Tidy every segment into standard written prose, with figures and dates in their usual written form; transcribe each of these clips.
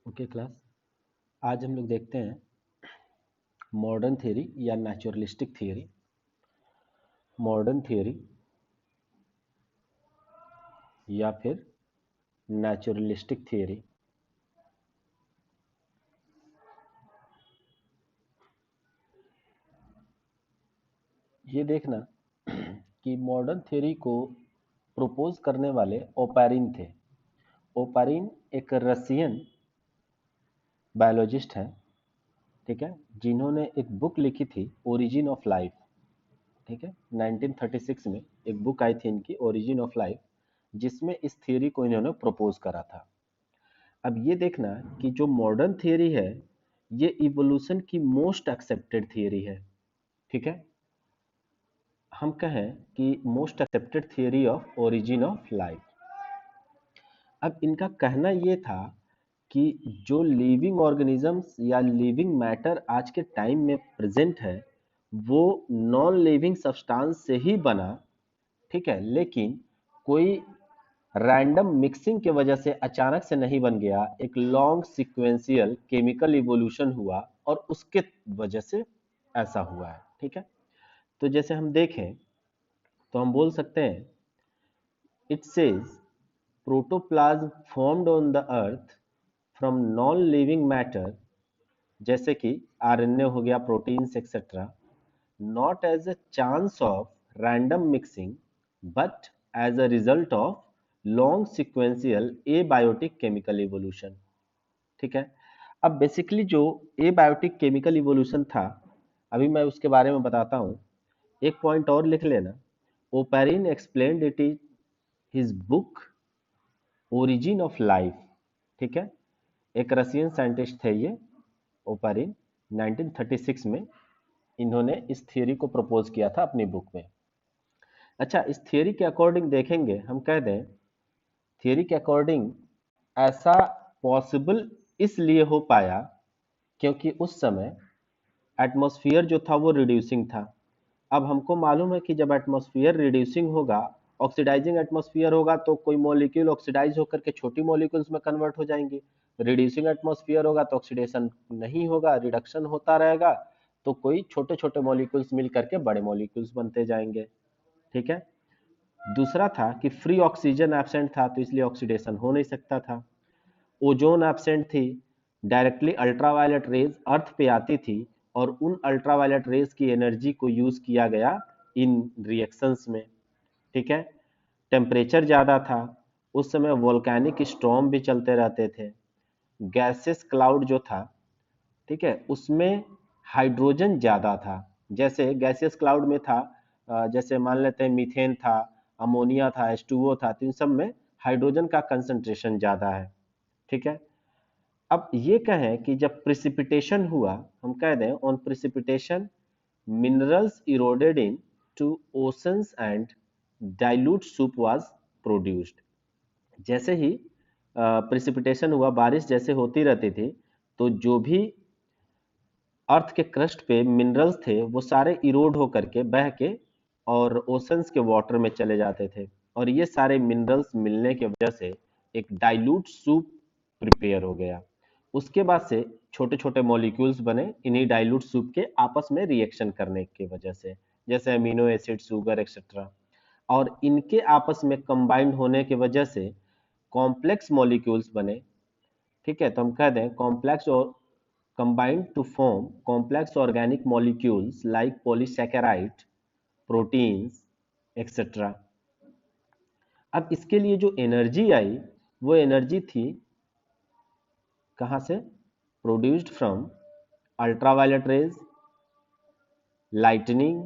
Okay class, आज हम लोग देखते हैं मॉडर्न थ्योरी या नेचुरलिस्टिक थ्योरी। मॉडर्न थ्योरी या फिर नेचुरलिस्टिक थ्योरी। ये देखना कि मॉडर्न थ्योरी को प्रपोज करने वाले ओपेरिन थे। ओपेरिन एक रशियन बायोलॉजिस्ट हैं, ठीक है, जिन्होंने एक बुक लिखी थी ओरिजिन ऑफ लाइफ। ठीक है, 1936 में एक बुक आई थी इनकी ओरिजिन ऑफ लाइफ, जिसमें इस थ्योरी को इन्होंने प्रपोज करा था। अब ये देखना कि जो मॉडर्न थियरी है ये इवोल्यूशन की मोस्ट एक्सेप्टेड थियरी है। ठीक है, हम कहें कि most accepted theory of origin of life. अब इनका कहना ये था कि जो लिविंग ऑर्गेनिजम्स या लिविंग मैटर आज के टाइम में प्रेजेंट है वो नॉन लिविंग सब्सटेंस से ही बना। ठीक है, लेकिन कोई रैंडम मिक्सिंग के वजह से अचानक से नहीं बन गया, एक लॉन्ग सीक्वेंशियल केमिकल इवोल्यूशन हुआ और उसके वजह से ऐसा हुआ है। ठीक है, तो जैसे हम देखें तो हम बोल सकते हैं it says protoplasm formed on the earth from non living matter, जैसे कि आरएनए हो गया, proteins etcetera, not as a chance of random mixing but as a result of long sequential abiotic chemical evolution। ठीक है, अब basically जो abiotic chemical evolution था अभी मैं उसके बारे में बताता हूँ। एक पॉइंट और लिख लेना, Oparin explained it is his book origin of life. ठीक है, एक रशियन साइंटिस्ट थे ये ओपेरिन, 1936 में इन्होंने इस थियरी को प्रपोज किया था अपनी बुक में। अच्छा, इस थियरी के अकॉर्डिंग देखेंगे, हम कह दें थियरी के अकॉर्डिंग ऐसा पॉसिबल इसलिए हो पाया क्योंकि उस समय एटमॉस्फेयर जो था वो रिड्यूसिंग था। अब हमको मालूम है कि जब एटमॉस्फेयर रिड्यूसिंग होगा, ऑक्सीडाइजिंग एटमॉस्फेयर होगा तो कोई मॉलिक्यूल ऑक्सीडाइज होकर के छोटी मॉलिक्यूल्स में कन्वर्ट हो जाएंगे। रिड्यूसिंग एटमॉस्फेयर होगा तो ऑक्सीडेशन नहीं होगा, रिडक्शन होता रहेगा, तो कोई छोटे छोटे मॉलिक्यूल्स मिल करके बड़े मॉलिक्यूल्स बनते जाएंगे। ठीक है, दूसरा था कि फ्री ऑक्सीजन एब्सेंट था तो इसलिए ऑक्सीडेशन हो नहीं सकता था। ओजोन एब्सेंट थी, डायरेक्टली अल्ट्रावायलेट रेज अर्थ पे आती थी और उन अल्ट्रावायलेट रेज की एनर्जी को यूज किया गया इन रिएक्शंस में। ठीक है, टेम्परेचर ज़्यादा था, उस समय वोल्केनिक स्टॉर्म भी चलते रहते थे। गैसेस क्लाउड जो था, ठीक है, उसमें हाइड्रोजन ज़्यादा था। जैसे गैसियस क्लाउड में था, जैसे मान लेते हैं मीथेन था, अमोनिया था, H2O था, तो इन सब में हाइड्रोजन का कंसंट्रेशन ज़्यादा है। ठीक है, अब ये कहें कि जब प्रिसिपिटेशन हुआ, हम कह दें on precipitation minerals eroded into oceans and dilute soup was produced. जैसे ही प्रिसिपिटेशन हुआ, बारिश जैसे होती रहती थी, तो जो भी अर्थ के क्रस्ट पे मिनरल्स थे वो सारे इरोड होकर के बह के और ओशंस के वाटर में चले जाते थे, और ये सारे मिनरल्स मिलने की वजह से एक डाइल्यूट सूप प्रिपेयर हो गया। उसके बाद से छोटे छोटे मॉलिक्यूल्स बने इन्हीं डाइल्यूट सूप के आपस में रिएक्शन करने की वजह से, जैसे अमीनो एसिड, शुगर एक्सेट्रा, और इनके आपस में कंबाइंड होने की वजह से कॉम्प्लेक्स मॉलिक्यूल्स बने। ठीक है, तो हम कह दें कॉम्प्लेक्स और combined to form complex organic molecules like polysaccharide, proteins, etc. अब इसके लिए जो एनर्जी आई वो एनर्जी थी कहाँ से? Produced from ultraviolet rays, lightning,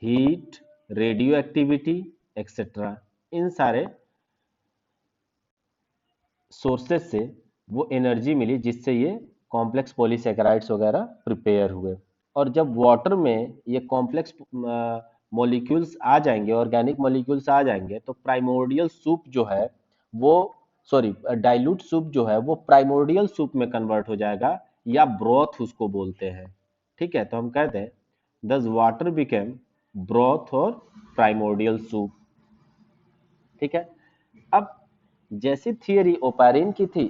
heat, radioactivity etcetera. इन सारे सोर्सेज से वो एनर्जी मिली जिससे ये कॉम्प्लेक्स पॉलीसेकेराइड्स वगैरह प्रिपेयर हुए। और जब वाटर में ये कॉम्प्लेक्स मॉलिक्यूल्स आ जाएंगे, ऑर्गेनिक मॉलिक्यूल्स आ जाएंगे, तो प्राइमोर्डियल सूप जो है वो, सॉरी, डाइल्यूट सूप जो है वो प्राइमोर्डियल सूप में कन्वर्ट हो जाएगा, या ब्रोथ उसको बोलते हैं। ठीक है, तो हम कहते हैं दस वाटर बिकेम ब्रोथ और प्राइमोर्डियल सूप। ठीक है, अब जैसी थियरी ओपेरिन की थी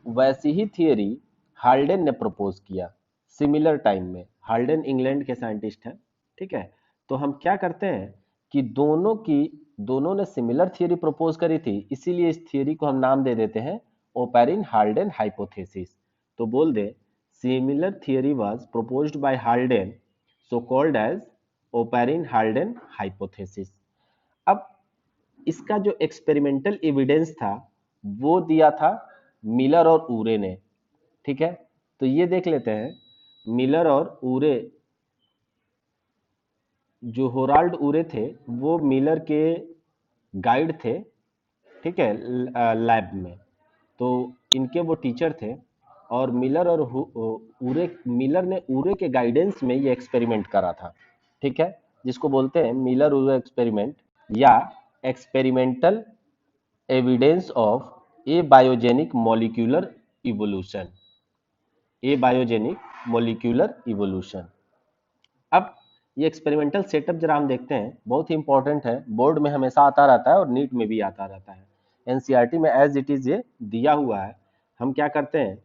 वैसी ही थियरी हाल्डेन ने प्रपोज किया सिमिलर टाइम में। हाल्डेन इंग्लैंड के साइंटिस्ट हैं, ठीक है। तो हम क्या करते हैं कि दोनों ने सिमिलर थियरी प्रपोज करी थी, इसीलिए इस थियरी को हम नाम दे देते हैं ओपेरिन हाल्डेन हाइपोथेसिस। तो बोल they similar theory was proposed by Haldane, so called as Oparin Haldane hypothesis. अब इसका जो एक्सपेरिमेंटल एविडेंस था वो दिया था मिलर और ऊरे ने, ठीक है। तो ये देख लेते हैं, मिलर और ऊरे, जो होराल्ड ऊरे थे वो मिलर के गाइड थे, ठीक है, लैब में। तो इनके वो टीचर थे, और मिलर ने ऊरे के गाइडेंस में ये एक्सपेरिमेंट करा था, ठीक है, जिसको बोलते हैं मिलर ऊरे एक्सपेरिमेंट, या experimental evidence of A biogenic molecular evolution. A biogenic molecular evolution. अब ये एक्सपेरिमेंटल सेटअप जरा हम देखते हैं, बहुत ही इंपॉर्टेंट है, बोर्ड में हमेशा आता रहता है और नीट में भी आता रहता है। एनसीईआरटी में एज इट इज ये दिया हुआ है। हम क्या करते हैं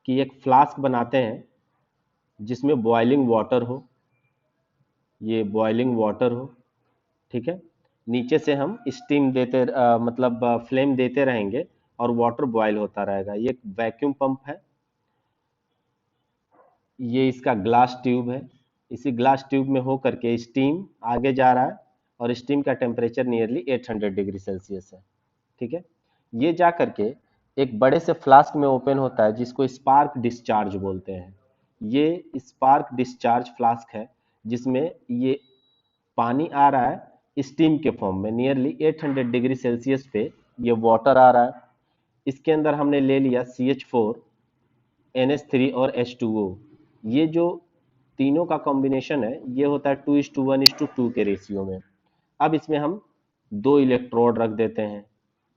कि एक फ्लास्क बनाते हैं जिसमें बॉइलिंग वाटर हो, ये बॉइलिंग वाटर हो, ठीक है। नीचे से हम स्टीम देते मतलब फ्लेम देते रहेंगे और वाटर बॉयल होता रहेगा। ये एक वैक्यूम पंप है, ये इसका ग्लास ट्यूब है। इसी ग्लास ट्यूब में हो करके स्टीम आगे जा रहा है, और स्टीम का टेम्परेचर नियरली 800 डिग्री सेल्सियस है, ठीक है। ये जा करके एक बड़े से फ्लास्क में ओपन होता है जिसको स्पार्क डिस्चार्ज बोलते हैं। ये स्पार्क डिस्चार्ज फ्लास्क है जिसमें ये पानी आ रहा है स्टीम के फॉर्म में, नियरली 800 डिग्री सेल्सियस पे ये वाटर आ रहा है। इसके अंदर हमने ले लिया CH4, NH3 और H2O। ये जो तीनों का कॉम्बिनेशन है ये होता है 2:1:2 के रेशियो में। अब इसमें हम दो इलेक्ट्रोड रख देते हैं,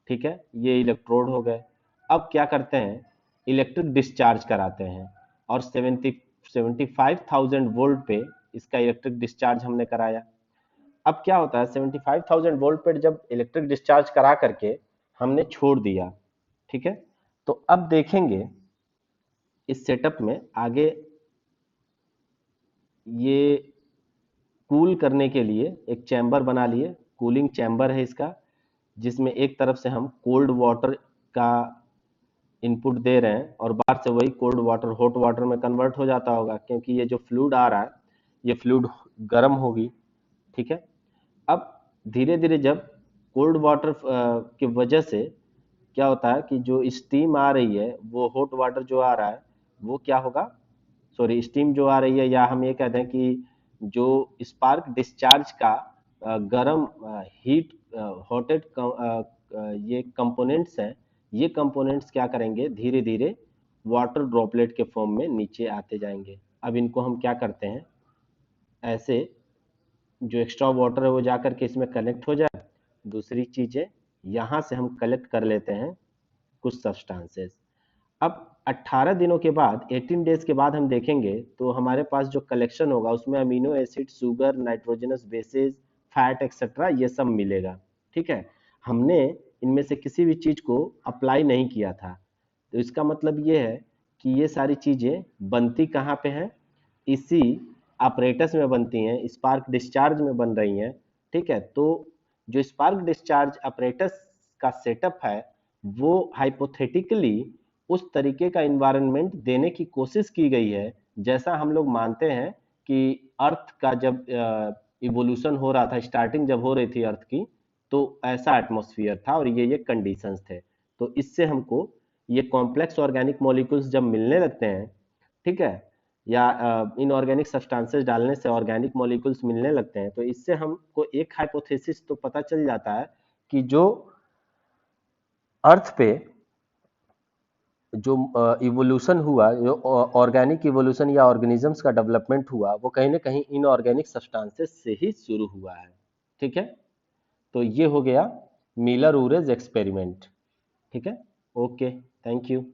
ठीक है, ये इलेक्ट्रोड हो गए। अब क्या करते हैं, इलेक्ट्रिक डिस्चार्ज कराते हैं, और 75,000 वोल्ट पे इसका इलेक्ट्रिक डिस्चार्ज हमने कराया। अब क्या होता है, 75,000 वोल्ट पे जब इलेक्ट्रिक डिस्चार्ज करा करके हमने छोड़ दिया, ठीक है। तो अब देखेंगे इस सेटअप में आगे, ये कूल करने के लिए एक चैम्बर बना लिए, कूलिंग चैम्बर है इसका, जिसमें एक तरफ से हम कोल्ड वाटर का इनपुट दे रहे हैं और बाहर से वही कोल्ड वाटर हॉट वाटर में कन्वर्ट हो जाता होगा, क्योंकि ये जो फ्लूइड आ रहा है ये फ्लूइड गर्म होगी, ठीक है। अब धीरे धीरे जब कोल्ड वाटर की वजह से क्या होता है कि जो स्टीम आ रही है वो हॉट वाटर जो आ रहा है वो क्या होगा, सॉरी स्टीम जो आ रही है, या हम ये कहते हैं कि जो स्पार्क डिस्चार्ज का गरम हीट हॉटेड ये कंपोनेंट्स हैं, ये कंपोनेंट्स क्या करेंगे, धीरे धीरे वाटर ड्रॉपलेट के फॉर्म में नीचे आते जाएंगे। अब इनको हम क्या करते हैं, ऐसे जो एक्स्ट्रा वाटर है वो जा करके इसमें कलेक्ट हो जाए। दूसरी चीज़ है, यहाँ से हम कलेक्ट कर लेते हैं कुछ सब्सटेंसेस। अब 18 दिनों के बाद, 18 डेज के बाद हम देखेंगे तो हमारे पास जो कलेक्शन होगा उसमें amino acid, sugar, nitrogenous bases, fat etcetera ये सब मिलेगा, ठीक है। हमने इनमें से किसी भी चीज़ को अप्लाई नहीं किया था, तो इसका मतलब ये है कि ये सारी चीज़ें बनती कहाँ पे हैं, इसी ऑपरेटस में बनती हैं, स्पार्क डिस्चार्ज में बन रही हैं, ठीक है। तो जो स्पार्क डिस्चार्ज ऑपरेटस का सेटअप है वो हाइपोथेटिकली उस तरीके का इन्वायरमेंट देने की कोशिश की गई है जैसा हम लोग मानते हैं कि अर्थ का जब इवोल्यूशन हो रहा था, स्टार्टिंग जब हो रही थी अर्थ की, तो ऐसा एटमॉस्फेयर था और ये कंडीशंस थे। तो इससे हमको ये कॉम्प्लेक्स ऑर्गेनिक मॉलिक्यूल्स जब मिलने लगते हैं, ठीक है, या इनऑर्गेनिक सब्सटेंसेस डालने से ऑर्गेनिक मॉलिक्यूल्स मिलने लगते हैं, तो इससे हमको एक हाइपोथेसिस तो पता चल जाता है कि जो अर्थ पे जो इवोल्यूशन हुआ, जो ऑर्गेनिक इवोल्यूशन या ऑर्गेनिजम्स का डेवलपमेंट हुआ, वो कहीं ना कहीं इनऑर्गेनिक सब्सटेंसेस से ही शुरू हुआ है, ठीक है। तो ये हो गया मिलर उरेज एक्सपेरिमेंट, ठीक है। Okay, thank you.